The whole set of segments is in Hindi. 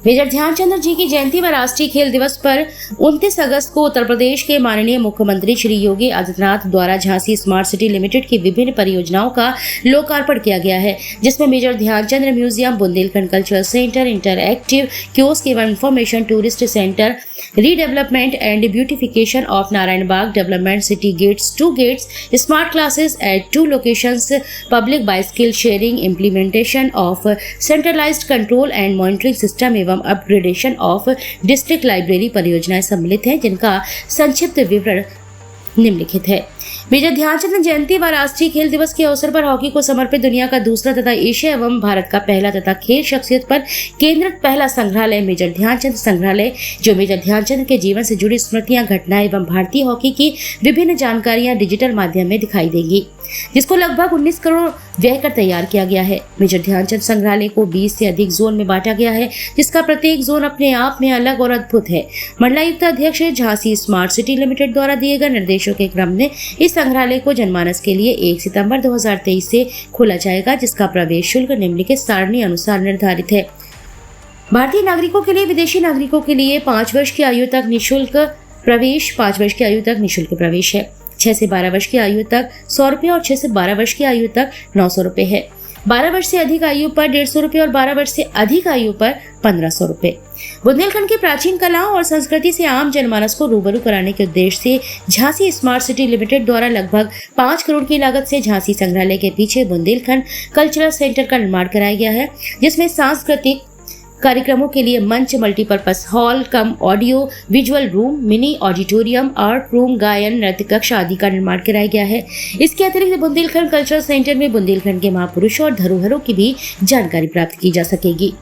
मेजर ध्यानचंद जी की जयंती व राष्ट्रीय खेल दिवस पर 29 अगस्त को उत्तर प्रदेश के माननीय मुख्यमंत्री श्री योगी आदित्यनाथ द्वारा झांसी स्मार्ट सिटी लिमिटेड की विभिन्न परियोजनाओं का लोकार्पण किया गया है, जिसमें major Dhyanchand museum, Bundelkhand cultural centre, interactive kiosk एवं information tourist centre, redevelopment and beautification of Narayan Bagh development, city gates, 2 gates, smart classes at 2 locations, public bicycle sharing, implementation of centralised control and monitoring system एवं अपग्रेडेशन ऑफ डिस्ट्रिक्ट लाइब्रेरी परियोजनाएं सम्मिलित हैं, जिनका संक्षिप्त विवरण निम्नलिखित है। मेजर ध्यानचंद जयंती व राष्ट्रीय खेल दिवस के अवसर पर हॉकी को समर्पित दुनिया का दूसरा तथा एशिया एवं भारत का पहला तथा खेल शख्सियत पर केंद्रित पहला संग्रहालय मेजर ध्यानचंद संग्रहालय, जो मेजर ध्यानचंद के जीवन से जुड़ी स्मृतियां, घटनाएं एवं भारतीय हॉकी की विभिन्न जानकारियां डिजिटल माध्यम में दिखाई देंगी, जिसको लगभग 19 करोड़ व्यय कर तैयार किया गया है। मेजर ध्यानचंद संग्रहालय को 20 से अधिक जोन में बांटा गया है, जिसका प्रत्येक जोन अपने आप में अलग और अद्भुत है। मंडलायुक्त अध्यक्ष झांसी स्मार्ट सिटी लिमिटेड द्वारा दिए गए निर्देशों के क्रम में इस संग्रहालय को जनमानस के लिए 1 सितंबर 2023 से खोला जाएगा, जिसका प्रवेश शुल्क निम्नलिखित सारणी अनुसार निर्धारित है। भारतीय नागरिकों के लिए, विदेशी नागरिकों के लिए 5 वर्ष की आयु तक निःशुल्क प्रवेश, 5 वर्ष की आयु तक निःशुल्क प्रवेश है। 6 से 12 वर्ष की आयु तक 100 रुपए और 6 से 12 वर्ष की आयु तक 900 रुपए है। 12 वर्ष से अधिक आयु पर 150 रुपए और 12 वर्ष से अधिक आयु पर 1500 रुपए। बुंदेलखंड की प्राचीन कलाओं और संस्कृति से आम जनमानस को रूबरू कराने के उद्देश्य से झांसी स्मार्ट सिटी लिमिटेड द्वारा लगभग 5 करोड़ की लागत से झांसी संग्रहालय के पीछे बुंदेलखंड कल्चरल सेंटर का निर्माण कराया गया है, जिसमें सांस्कृतिक कार्यक्रमों के लिए मंच, multipurpose hall cum audio visual room, mini auditorium, art room, गायन, नृत्य कक्ष आदि का निर्माण कराया गया है। इसके अतिरिक्त बुंदेलखंड कल्चरल सेंटर में बुंदेलखंड के महापुरुषों और धरोहरों की भी जानकारी प्राप्त की जा सकेगी।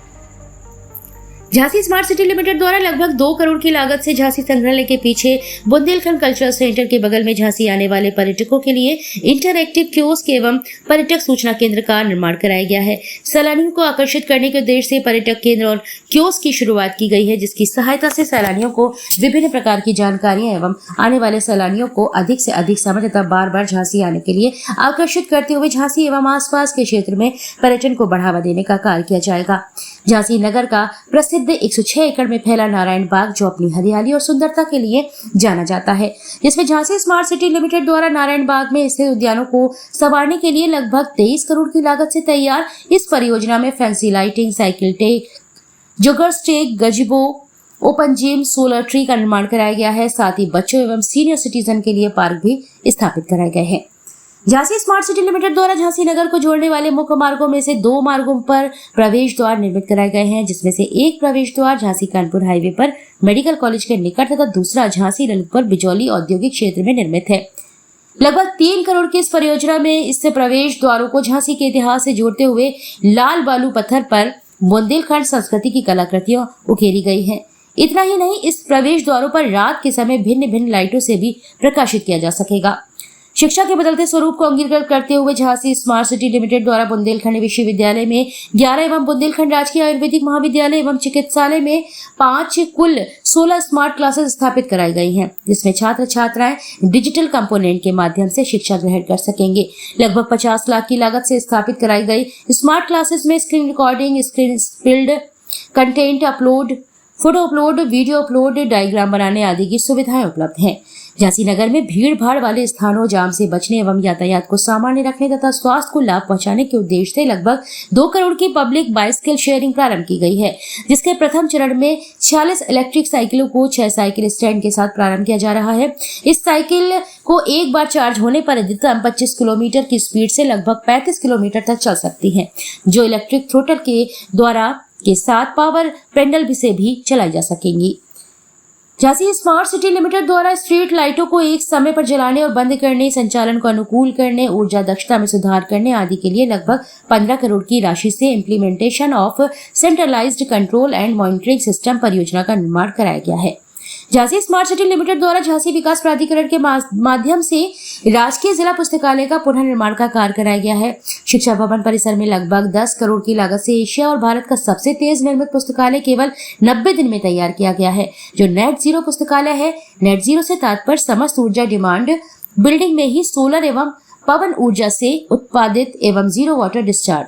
झांसी स्मार्ट सिटी लिमिटेड द्वारा लगभग 2 करोड़ की लागत से झांसी संग्रहालय के पीछे बुंदेलखंड कल्चरल सेंटर के बगल में झांसी आने वाले पर्यटकों के लिए इंटरएक्टिव कियोस्क एवं पर्यटक सूचना केंद्र का निर्माण कराया गया है। सैलानियों को आकर्षित करने के उद्देश्य से पर्यटक केंद्र और कियोस्क की शुरुआत की गई है, जिसकी सहायता से सैलानियों को विभिन्न प्रकार की जानकारियां एवं आने वाले सैलानियों को अधिक से अधिक समय तथा बार बार झांसी आने के लिए आकर्षित करते हुए झांसी एवं आसपास के क्षेत्र में पर्यटन को बढ़ावा देने का कार्य किया जाएगा। झांसी नगर का प्रसिद्ध 106 एकड़ में फैला नारायण बाग, जो अपनी हरियाली और सुंदरता के लिए जाना जाता है, जिसमें झांसी स्मार्ट सिटी लिमिटेड द्वारा नारायण बाग में स्थित उद्यानों को संवारने के लिए लगभग 23 करोड़ की लागत से तैयार इस परियोजना में fancy lighting, cycle track, joggers track, gazebo, open gym, solar tree का निर्माण कराया गया है। साथ ही बच्चों एवं सीनियर सिटीजन के लिए पार्क भी स्थापित कराए गए हैं। झांसी स्मार्ट सिटी लिमिटेड द्वारा झांसी नगर को जोड़ने वाले मुख्य मार्गों में से 2 मार्गों पर प्रवेश द्वार निर्मित कराए गए हैं, जिसमें से एक प्रवेश द्वार झांसी कानपुर हाईवे पर मेडिकल कॉलेज के निकट तथा दूसरा झांसी ललितपुर बिजौली औद्योगिक क्षेत्र में निर्मित है। लगभग 3 करोड़ की इस परियोजना में इस प्रवेश द्वारों को झांसी के इतिहास से जोड़ते हुए लाल बालू पत्थर पर बुंदेलखंड संस्कृति की कलाकृतियां उकेरी गई है। इतना ही नहीं, इस प्रवेश द्वारों पर रात के समय भिन्न भिन्न लाइटों से भी प्रकाशित किया जा सकेगा। शिक्षा के बदलते स्वरूप को अंगीकार करते हुए झांसी स्मार्ट सिटी लिमिटेड द्वारा बुंदेलखंड विश्वविद्यालय में 11 एवं बुंदेलखंड राजकीय आयुर्वेदिक महाविद्यालय एवं चिकित्सालय में 5 कुल 16 स्मार्ट क्लासेस स्थापित कराई गई हैं, जिसमें छात्र छात्राएं डिजिटल कंपोनेंट के माध्यम से शिक्षा ग्रहण कर सकेंगे। लगभग 50 लाख की लागत से स्थापित कराई गई स्मार्ट क्लासेस में screen recording, screen field, content upload, photo upload, video upload, diagram बनाने आदि की सुविधाएं उपलब्ध हैं। झांसी नगर में भीड़ भाड़ वाले स्थानों, जाम से बचने एवं यातायात को सामान्य रखने तथा स्वास्थ्य को लाभ पहुंचाने के उद्देश्य से लगभग 2 करोड़ की पब्लिक बाइसिकल शेयरिंग प्रारंभ की गई है, जिसके प्रथम चरण में 46 इलेक्ट्रिक साइकिलों को 6 साइकिल स्टैंड के साथ प्रारंभ किया जा रहा है। इस साइकिल को एक बार चार्ज होने पर अधिकतम 25 किलोमीटर की स्पीड से लगभग 35 किलोमीटर तक चल सकती है, जो इलेक्ट्रिक थ्रोटल के द्वारा के साथ पावर पेंडल से भी चलाई जा सकेंगी। झांसी स्मार्ट सिटी लिमिटेड द्वारा स्ट्रीट लाइटों को एक समय पर जलाने और बंद करने, संचालन को अनुकूल करने, ऊर्जा दक्षता में सुधार करने आदि के लिए लगभग 15 करोड़ की राशि से implementation of centralised control and monitoring system परियोजना का निर्माण कराया गया है। झांसी स्मार्ट सिटी लिमिटेड द्वारा झांसी विकास प्राधिकरण के माध्यम से राजकीय जिला पुस्तकालय का पुनर्निर्माण का कार्य कराया गया है। शिक्षा भवन परिसर में लगभग 10 करोड़ की लागत से एशिया और भारत का सबसे तेज निर्मित पुस्तकालय केवल 90 दिन में तैयार किया गया है, जो नेट जीरो पुस्तकालय है। नेट जीरो से तात्पर्य समस्त ऊर्जा डिमांड बिल्डिंग में ही सोलर एवं पवन ऊर्जा से उत्पादित एवं zero water discharge.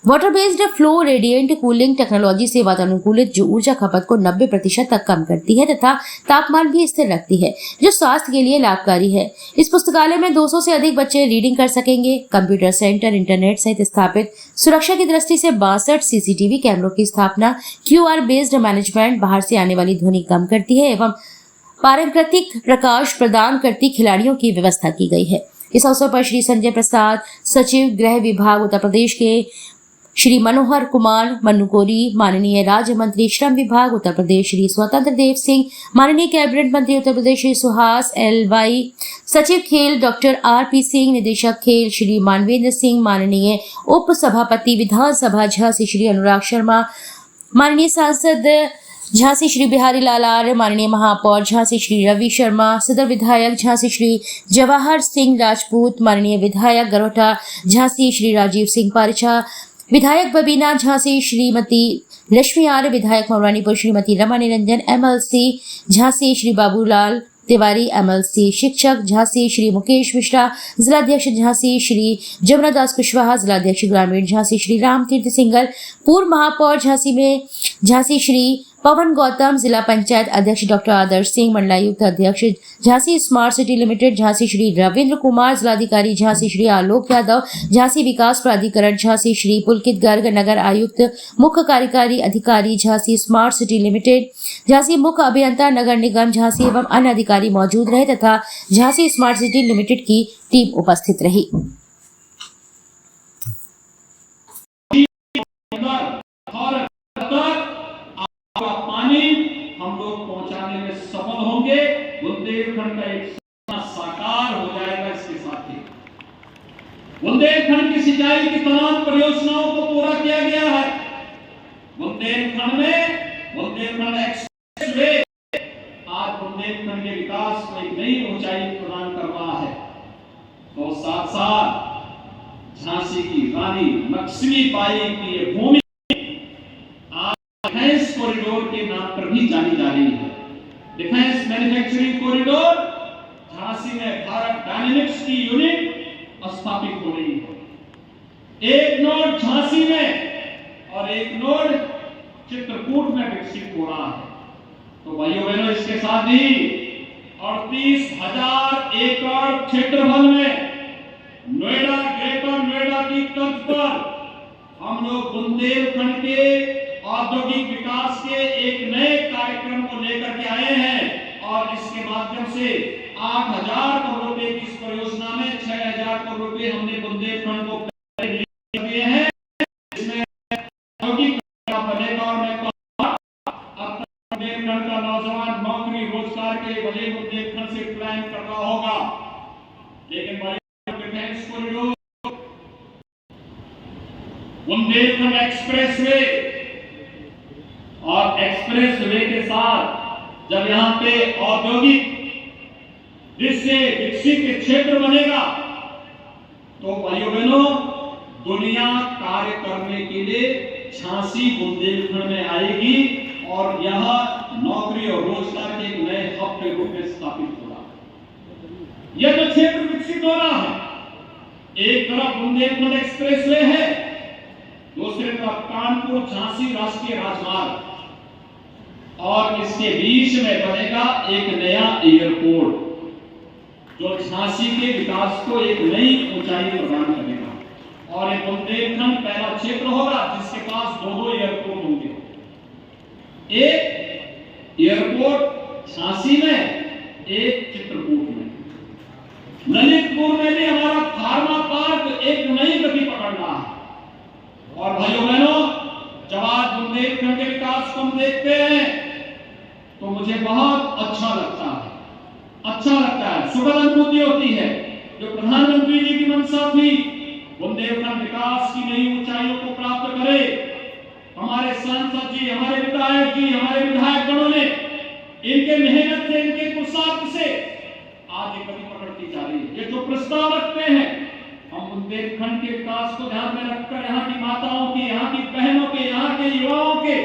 Water based flow radiant cooling technology से वातानुकूलित जो ऊर्जा खपत को 90% तक कम करती है तथा तापमान भी स्थिर रखती है, जो स्वास्थ्य के लिए लाभकारी है। इस पुस्तकालय में 200 से अधिक बच्चे रीडिंग कर सकेंगे। कंप्यूटर सेंटर, इंटरनेट सहित स्थापित सुरक्षा की दृष्टि से 62 सीसीटीवी कैमरों की स्थापना, QR बेस्ड मैनेजमेंट, बाहर से आने वाली ध्वनि कम करती है एवं पारंपरिक प्रकाश प्रदान करती खिलाड़ियों की व्यवस्था की गई है। इस अवसर पर श्री संजय प्रसाद, सचिव गृह विभाग उत्तर प्रदेश के श्री मनोहर कुमार मनुकोरी, माननीय राज्य मंत्री श्रम विभाग उत्तर प्रदेश श्री स्वतंत्र देव सिंह, माननीय कैबिनेट मंत्री उत्तर प्रदेश श्री सुहास LY, सचिव खेल डॉक्टर RP सिंह, निदेशक खेल श्री मानवेंद्र सिंह, माननीय उप सभापति विधानसभा झांसी श्री अनुराग शर्मा, माननीय सांसद झांसी श्री बिहारी लाल आर्य, माननीय महापौर झांसी श्री रवि शर्मा, सदर विधायक झांसी श्री जवाहर सिंह राजपूत, माननीय विधायक गरोठा झांसी श्री राजीव सिंह पारिछा, विधायक बबीना झांसी श्रीमती लक्ष्मी आर्य, विधायक मौरानीपुर श्रीमती रमा निरंजन MLC झांसी श्री बाबूलाल तिवारी MLC, शिक्षक झांसी श्री मुकेश मिश्रा, जिलाध्यक्ष झांसी श्री जमुना दास कुशवाहा, जिलाध्यक्ष ग्रामीण झांसी श्री राम तीर्थ सिंगल, पूर्व महापौर झांसी में झांसी श्री पवन गौतम, जिला पंचायत अध्यक्ष डॉक्टर आदर्श सिंह, मंडलायुक्त अध्यक्ष Jhansi smart city limited Jhansi Shri Ravindra Kumar, जिलाधिकारी झांसी श्री आलोक यादव, झांसी विकास प्राधिकरण झांसी श्री पुलकित गर्ग, नगर आयुक्त मुख्य कार्यकारी अधिकारी Jhansi smart city limited, Jhansi मुख्य अभियंता नगर निगम झांसी एवं अन्य अधिकारी मौजूद रहे तथा झांसी स्मार्ट सिटी लिमिटेड की टीम उपस्थित रही। हम लोग पहुंचाने में सफल होंगे। बुंदेलखंड का एक सपना साकार हो जाएगा। इसके साथ ही बुंदेलखंड की सिंचाई की तमाम परियोजनाओं को पूरा किया गया है। बुंदेलखंड में बुंदेलखंड एक्सप्रेस वे आज बुंदेलखंड के विकास को एक नई ऊंचाई प्रदान कर रहा है। तो साथ साथ झांसी की रानी लक्ष्मीबाई की ये भूमि डिफेंस कॉरिडोर के नाम पर भी जानी जा रही है। डिफेंस मैन्युफैक्चरिंग कॉरिडोर झांसी में भारत डायनेमिक्स की यूनिट स्थापित हो रही है। एक नोड झांसी में और एक नोड चित्रकूट में विकसित हो रहा है। तो भाइयों बहनों, इसके साथ ही 38,000 एकड़ क्षेत्रफल में नोएडा, ग्रेटर नोएडा की तर्ज पर हम लोग बुंदेलखंड के औद्योगिक विकास के एक नए कार्यक्रम को लेकर के आए हैं और इसके माध्यम से 8,000 करोड़ रुपए की इस परियोजना में 6,000 करोड़ रुपए हमने बुंदेलखंड को दिए हैं। इसमें औद्योगिक बनेगा और मैं बुंदेलखंड का नौजवान नौकरी रोजगार के लिए भले बुंदेलखंड से प्लान कर रहा होगा, लेकिन डिफेंस कॉरिडोर, बुंदेलखंड एक्सप्रेसवे और एक्सप्रेसवे के साथ जब यहाँ पे औद्योगिक दृष्टि विकसित क्षेत्र बनेगा तो भाइयों बहनों, दुनिया कार्य करने के लिए झांसी बुंदेलखंड में आएगी और यह नौकरी और रोजगार के एक नए हब के रूप में स्थापित होगा। यह जो क्षेत्र विकसित हो रहा है, एक तरफ बुंदेलखंड एक्सप्रेसवे है, दूसरी तरफ कानपुर झांसी राष्ट्रीय राजमार्ग और इसके बीच में बनेगा एक नया एयरपोर्ट जो झांसी के विकास को एक नई ऊंचाई प्रदान करेगा। और ये बुंदेलखंड पहला क्षेत्र होगा जिसके पास दो एयरपोर्ट होंगे। एक एयरपोर्ट झांसी में, एक चित्रकूट में। ललितपुर में भी हमारा फार्मा पार्क एक नई गति पकड़ रहा है। और भाइयों बहनों, जब आज बुंदेलखंड के विकास को हम देखते हैं तो मुझे बहुत अच्छा लगता है, सुखद अनुभूति होती है। जो प्रधानमंत्री जी की मंशा थी, बुंदेलखंड विकास की नई ऊंचाइयों को प्राप्त करे, हमारे सांसद जी, हमारे विधायक जी, हमारे विधायकगणों ने इनके मेहनत से, इनके पुरुषार्थ से आज ये गति पकड़ती जा रही है। ये जो प्रस्ताव रखते हैं, हम बुंदेलखंड के विकास को ध्यान में रखकर यहाँ की माताओं की, यहाँ की बहनों के, यहाँ के युवाओं के,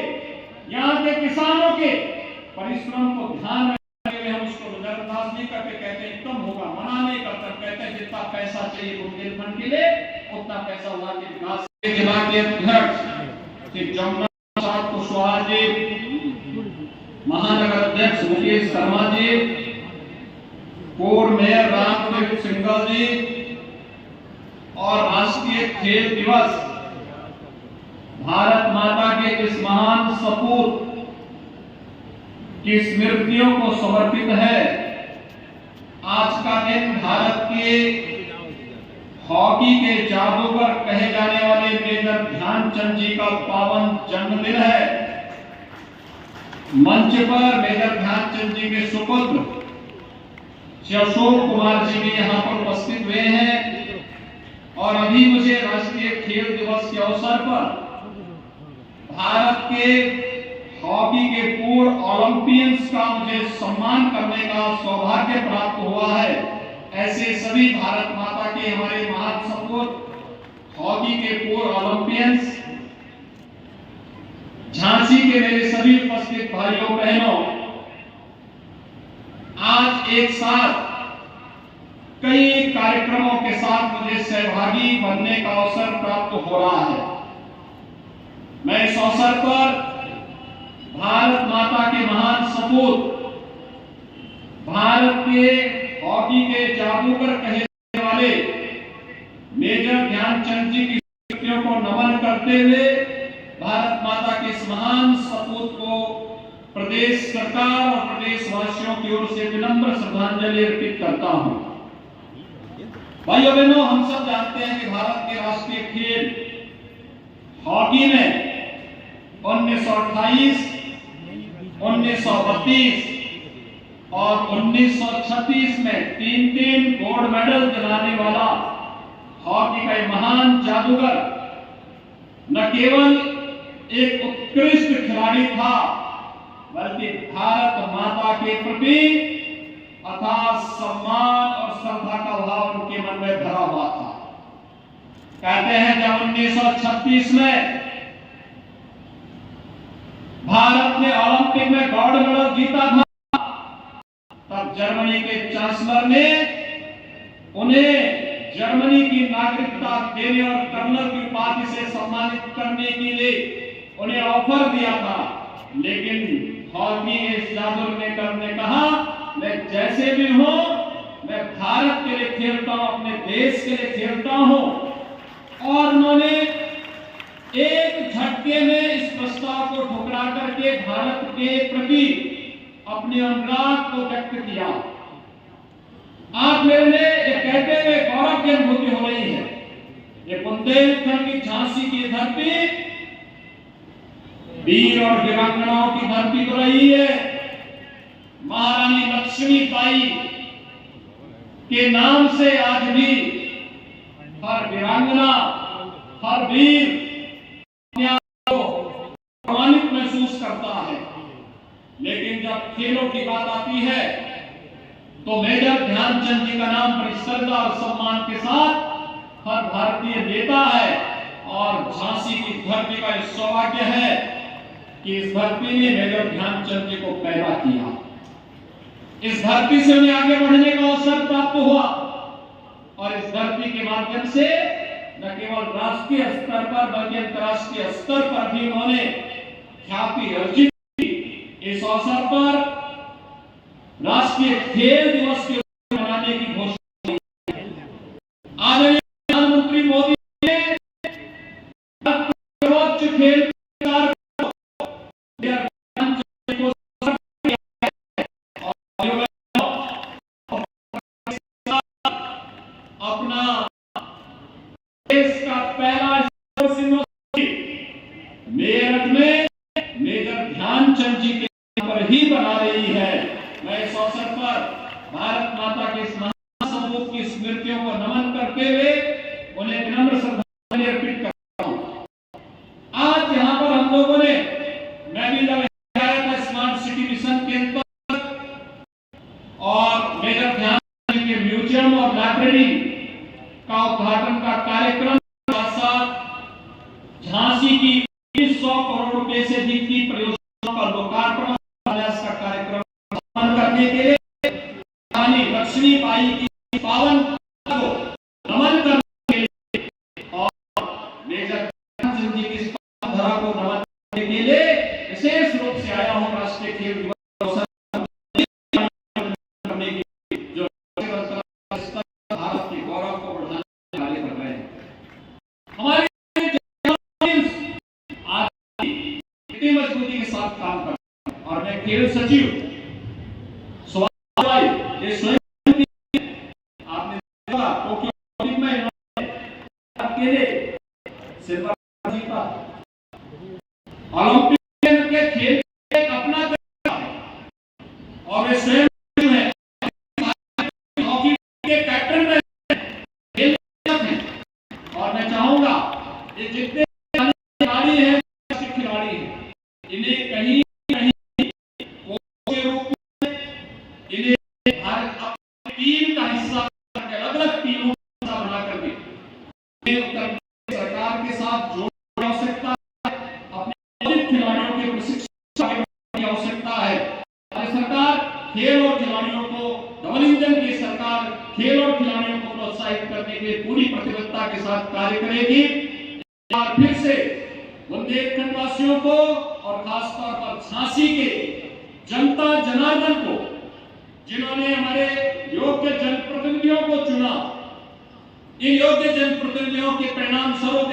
यहाँ के किसानों के परिश्रम को ध्यान में रखते हम उसको नजरअंदाज नहीं करते, कहते हैं कम होगा, मना नहीं करते, कहते हैं जितना पैसा चाहिए बुंदेलखंड के लिए उतना पैसा वहां के विकास जिला के अध्यक्ष श्री जमुना प्रसाद कुशवाहा जी, महानगर अध्यक्ष मुकेश शर्मा जी, पूर्व मेयर रामदेव सिंघल जी और राष्ट्रीय खेल दिवस भारत माता के इस महान सपूत की स्मृतियों को समर्पित है। आज का दिन भारत के हॉकी के जादूगर कहे जाने वाले मेजर ध्यानचंद जी का पावन जन्मदिन है। मंच पर मेजर ध्यानचंद जी के सुपुत्र श्री अशोक कुमार जी भी यहाँ पर उपस्थित हुए हैं और अभी मुझे राष्ट्रीय खेल दिवस के अवसर पर भारत के हॉकी के पूर्व ओलंपियंस का मुझे सम्मान करने का सौभाग्य प्राप्त हुआ है। ऐसे सभी भारत माता के हमारे महान सपूत हॉकी के पूर्व ओलंपियंस, झांसी के मेरे सभी उपस्थित भाइयों बहनों, आज एक साथ कई कार्यक्रमों के साथ मुझे सहभागी बनने का अवसर प्राप्त हो रहा है। मैं इस अवसर पर भारत माता के महान सपूत, भारत के हॉकी के जादूगर कहे जाने वाले मेजर ध्यानचंद जी की स्मृतियों को नमन करते हुए भारत माता के इस महान सपूत को प्रदेश सरकार और प्रदेशवासियों की ओर से विनम्र श्रद्धांजलि अर्पित करता हूं। भाइयों बहनों, हम सब जानते हैं कि भारत के राष्ट्रीय खेल हॉकी में 1928, 1932 और 1936 में 3-3 गोल्ड मेडल दिलाने वाला हॉकी का महान जादूगर न केवल एक उत्कृष्ट खिलाड़ी था, बल्कि भारत माता के प्रति अथाह सम्मान और श्रद्धा का भाव उनके मन में भरा हुआ था। कहते हैं जब 1936 में भारत ने ओलंपिक में गोल्ड मेडल जीता था, तब जर्मनी के चांसलर ने उन्हें जर्मनी की नागरिकता देने और कर्नल की उपाधि से सम्मानित करने के लिए उन्हें ऑफर दिया था। लेकिन हॉकी के जादूगर ने कहा, मैं जैसे भी हूं, मैं भारत के लिए खेलता हूं, अपने देश के लिए खेलता हूं। और उन्होंने एक झटके में इस प्रस्ताव को ठुकरा करके भारत के प्रति अपने अनुराग को व्यक्त किया। आप मेरे लिए ये कहते हुए गौरव की अनुभूति हो रही है। ये बुंदेलखंड की झांसी की धरती वीर और वीरांगनाओं की धरती तो रही है। महारानी लक्ष्मीबाई के नाम से आज भी हर वीरांगना, हर वीर सम्मानित महसूस करता है। लेकिन जब खेलों की बात आती है तो मेजर ध्यानचंद जी का नाम बड़ी श्रद्धा और सम्मान के साथ हर भारतीय लेता है। और झांसी की धरती का इस सौभाग्य है कि इस धरती ने मेजर ध्यानचंद जी को पैदा किया। इस धरती से उन्हें आगे बढ़ने का अवसर प्राप्त हुआ और इस धरती के माध्यम से न केवल राष्ट्रीय स्तर पर बल्कि अंतर्राष्ट्रीय स्तर पर भी उन्होंने ख्याति अर्जित की। इस अवसर पर राष्ट्रीय खेल दिवस के मनाने की घोषणा की है। आदरणीय प्रधानमंत्री मोदी ने सर्वोच्च खेल अपना देश का पहला मेरठ में मेजर ध्यानचंद जी के पर ही बना रही है। मैं इस अवसर पर भारत माता के इस महान सपूत की स्मृतियों को नमन करते हुए उन्हें विनम्र श्रद्धांजलि अर्पित करता हूं। आज यहाँ पर हम लोगों ने, मैं भी जब आया था स्मार्ट सिटी मिशन के अंतर्गत और मेजर ध्यानचंद जी के म्यूजियम और लाइब्रेरी का उद्घाटन का कार्यक्रम, साथ साथ झांसी की 100 करोड़ रुपए से अधिक की परियोजनाओं का लोकार्पण का कार्यक्रम करने के लिए रानी लक्ष्मीबाई की पावन को नमन करने के लिए और मेजर साथ काम करता हूं। और मैं खेल सचिव स्वास्थ्य ये स्वयं आपने देखा टोक्यो ओलंपिक में इन्होंने अकेले सिल्वर जीता। ओलंपिक के खेल एक अपना तरीका है और वे स्वयं है हॉकी के कैप्टन रहे खेल हैं। और मैं चाहूंगा ये जितने खिलाड़ी हैं खिलाड़ी हैं इन्हें कहीं कोच के रूप में इन्हें हर टीम का हिस्सा अलग अलग टीमों का हिस्सा बना करके उत्तर प्रदेश सरकार के साथ जोड़ने की आवश्यकता है। अपने खिलाड़ियों के प्रशिक्षण की आवश्यकता है। राज्य सरकार खेल और खिलाड़ियों को डबल इंजन की सरकार खेल और खिलाड़ियों को प्रोत्साहित करने के लिए पूरी प्रतिबद्धता के साथ कार्य करेगी। फिर से बुंदेलखंड वासियों को और खासतौर पर झांसी के जनता जनार्दन को जिन्होंने हमारे योग्य जनप्रतिनिधियों को चुना, इन योग्य जनप्रतिनिधियों के परिणाम स्वरूप